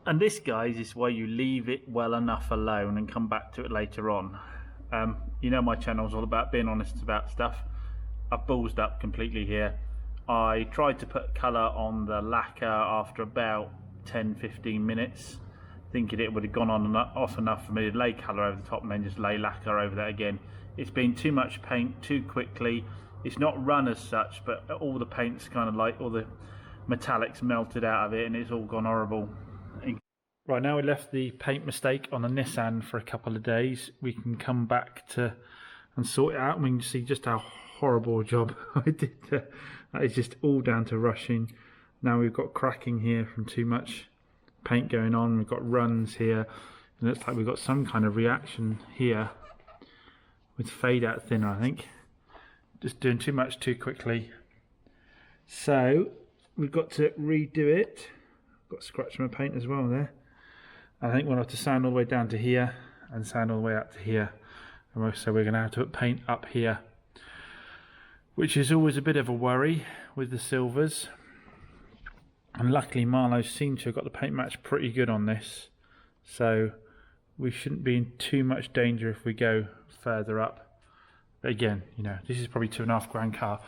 And this, guys, is why you leave it well enough alone and come back to it later on. You know my channel's all about being honest about stuff. I've ballsed up completely here. I tried to put colour on the lacquer after about 10-15 minutes, thinking it would have gone on and off enough for me to lay colour over the top and then just lay lacquer over that again. It's been too much paint too quickly. It's not run as such, but all the paint's kind of like all the metallics melted out of it and it's all gone horrible. Right, now we left the paint mistake on the Nissan for a couple of days. We can come back to and sort it out, and we can see just how horrible a job I did there. That is just all down to rushing. Now we've got cracking here from too much paint going on. We've got runs here. It looks like we've got some kind of reaction here with fade out thinner, I think. Just doing too much too quickly. So we've got to redo it. Got a scratch on my paint as well there. I think we'll have to sand all the way down to here and sand all the way up to here. And so we're going to have to put paint up here, which is always a bit of a worry with the silvers. And luckily Marlowe seemed to have got the paint match pretty good on this, so we shouldn't be in too much danger if we go further up. But again, you know, this is probably £2.5 grand car,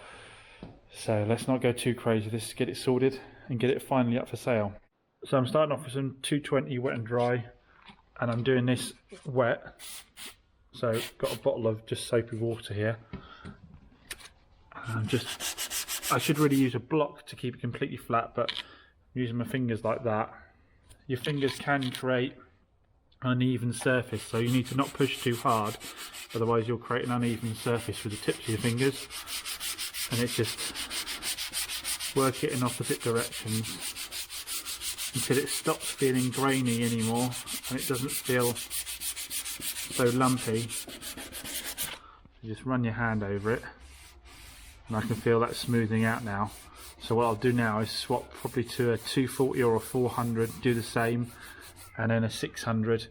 so let's not go too crazy. Let's get it sorted and get it finally up for sale. So I'm starting off with some 220 wet and dry, and I'm doing this wet. So got a bottle of just soapy water here. And I should really use a block to keep it completely flat, but I'm using my fingers like that. Your fingers can create an uneven surface, so you need to not push too hard, otherwise you'll create an uneven surface with the tips of your fingers. And it's just work it in opposite directions until it stops feeling grainy anymore and it doesn't feel so lumpy. You just run your hand over it and I can feel that smoothing out now. So what I'll do now is swap probably to a 240 or a 400, do the same, and then a 600.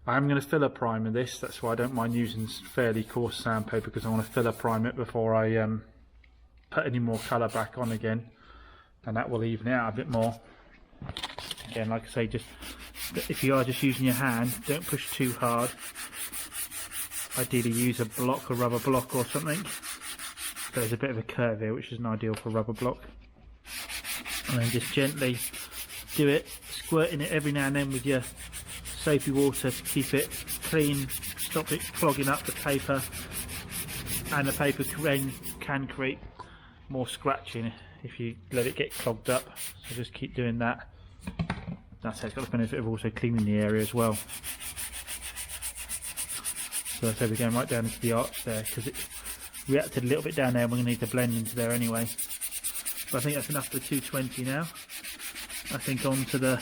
I'm going to filler prime in this, that's why I don't mind using fairly coarse sandpaper, because I want to filler prime it before I put any more colour back on again, and that will even it out a bit more. Again, like I say, just if you are just using your hand, don't push too hard. Ideally use a block, a rubber block or something. There's a bit of a curve here, which isn't ideal for a rubber block. And then just gently do it, squirting it every now and then with your soapy water to keep it clean, stop it clogging up the paper, and the paper can create more scratching if you let it get clogged up. So just keep doing that. That's how it's got the benefit of also cleaning the area as well. So I said we're going right down into the arch there because it reacted a little bit down there, and we're going to need to blend into there anyway. But I think that's enough for the 220 now. I think onto the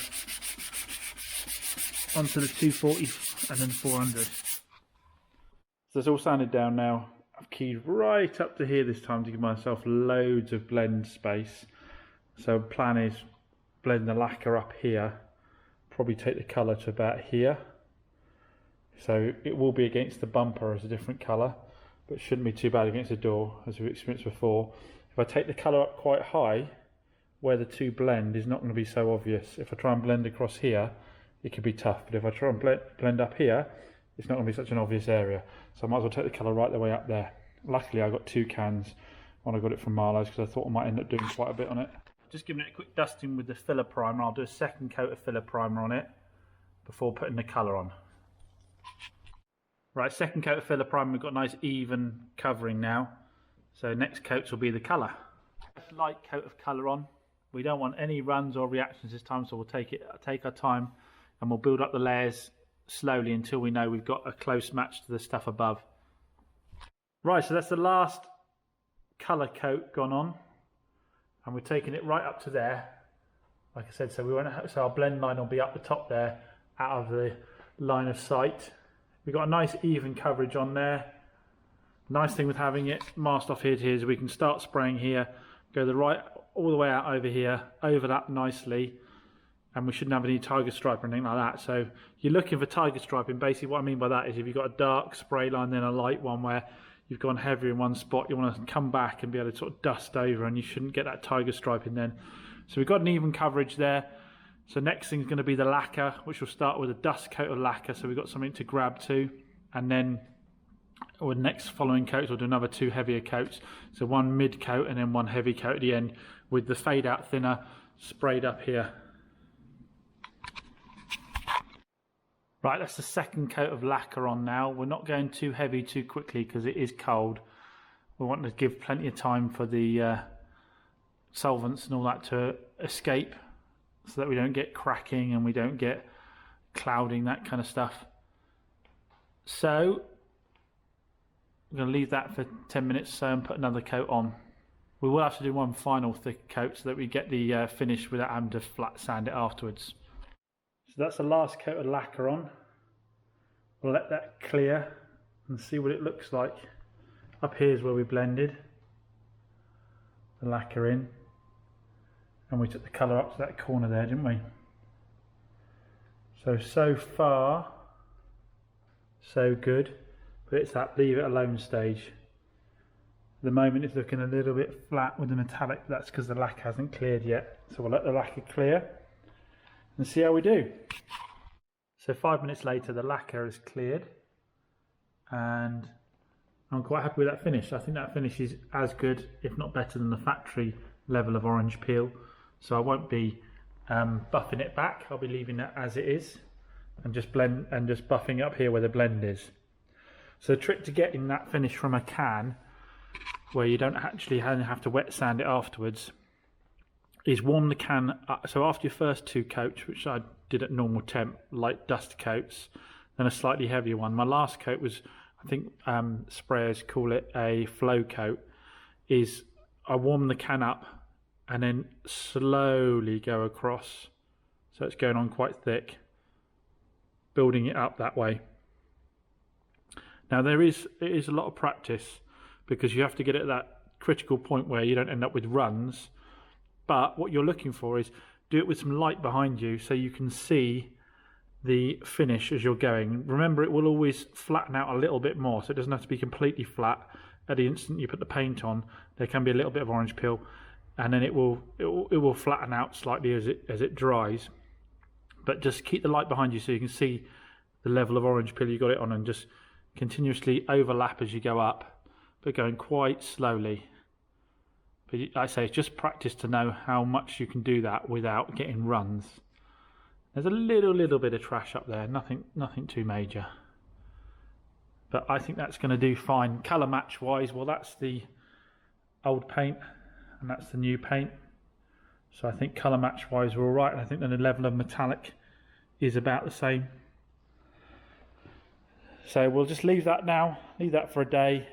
240 and then 400. So it's all sanded down now. I've keyed right up to here this time to give myself loads of blend space. So plan is blend the lacquer up here, probably take the colour to about here. So it will be against the bumper as a different colour, but shouldn't be too bad against the door as we've experienced before. If I take the colour up quite high, where the two blend is not going to be so obvious. If I try and blend across here, it could be tough, but if I try and blend up here, it's not going to be such an obvious area. So I might as well take the colour right the way up there. Luckily I got 2 cans when I got it from Marlowe's, because I thought I might end up doing quite a bit on it. Just giving it a quick dusting with the filler primer. I'll do a second coat of filler primer on it before putting the colour on. Right, second coat of filler primer, we've got a nice even covering now. So next coats will be the colour. Light coat of colour on. We don't want any runs or reactions this time, so we'll take our time and we'll build up the layers slowly until we know we've got a close match to the stuff above. Right, so that's the last colour coat gone on, and we're taking it right up to there. Like I said, so our blend line will be up the top there, out of the line of sight. We've got a nice even coverage on there. Nice thing with having it masked off here to here is we can start spraying here, go all the way out over here, overlap nicely, and we shouldn't have any tiger stripe or anything like that. So you're looking for tiger striping. Basically what I mean by that is if you've got a dark spray line, then a light one where you've gone heavier in one spot, you want to come back and be able to sort of dust over, and you shouldn't get that tiger striping then. So we've got an even coverage there. So next thing is going to be the lacquer, which will start with a dust coat of lacquer, so we've got something to grab to, and then with next following coats we'll do another 2 heavier coats, so 1 mid coat and then 1 heavy coat at the end, with the fade out thinner sprayed up here. Right, that's the second coat of lacquer on now. We're not going too heavy too quickly because it is cold. We want to give plenty of time for the solvents and all that to escape, so that we don't get cracking and we don't get clouding, that kind of stuff. So we're going to leave that for 10 minutes or so and put another coat on. We will have to do one final thick coat so that we get the finish without having to flat sand it afterwards. So that's the last coat of lacquer on. We'll let that clear and see what it looks like. Up here is where we blended the lacquer in, and we took the colour up to that corner there, didn't we? So far so good, but it's that leave it alone stage. At the moment it's looking a little bit flat with the metallic, but that's because the lacquer hasn't cleared yet. So we'll let the lacquer clear and see how we do. So 5 minutes later the lacquer is cleared and I'm quite happy with that finish. I think that finish is as good, if not better, than the factory level of orange peel. So I won't be buffing it back. I'll be leaving that as it is and just buffing up here where the blend is. So the trick to getting that finish from a can, where you don't actually have to wet sand it afterwards, is warm the can up. So after your first 2 coats, which I did at normal temp, light dust coats, then a slightly heavier one. My last coat was, I think sprayers call it a flow coat, is I warm the can up and then slowly go across. So it's going on quite thick, building it up that way. Now it is a lot of practice, because you have to get it at that critical point where you don't end up with runs. But what you're looking for is do it with some light behind you so you can see the finish as you're going. Remember, it will always flatten out a little bit more, so it doesn't have to be completely flat. At the instant you put the paint on, there can be a little bit of orange peel, and then it will flatten out slightly as it dries. But just keep the light behind you so you can see the level of orange peel you got it on, and just continuously overlap as you go up, but going quite slowly. But like I say, it's just practice to know how much you can do that without getting runs. There's a little bit of trash up there, nothing too major. But I think that's going to do fine. Colour match wise, well, that's the old paint and that's the new paint. So I think colour match wise we're alright, and I think that the level of metallic is about the same. So we'll just leave that now, leave that for a day,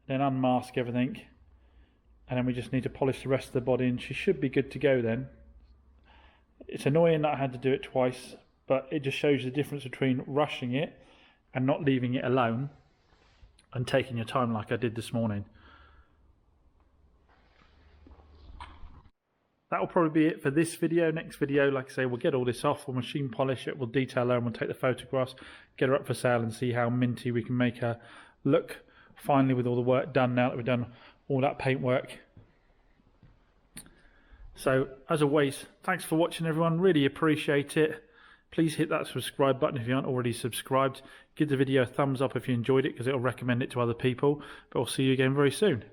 then unmask everything, and then we just need to polish the rest of the body and she should be good to go then. It's annoying that I had to do it twice, but it just shows the difference between rushing it and not leaving it alone and taking your time like I did this morning. That will probably be it for this video. Next video, like I say, we'll get all this off, we'll machine polish it, we'll detail her, and we'll take the photographs, get her up for sale and see how minty we can make her look finally with all the work done now that we've done all that paint work. So as always, thanks for watching everyone, really appreciate it. Please hit that subscribe button if you aren't already subscribed. Give the video a thumbs up if you enjoyed it, because it'll recommend it to other people. But I'll see you again very soon.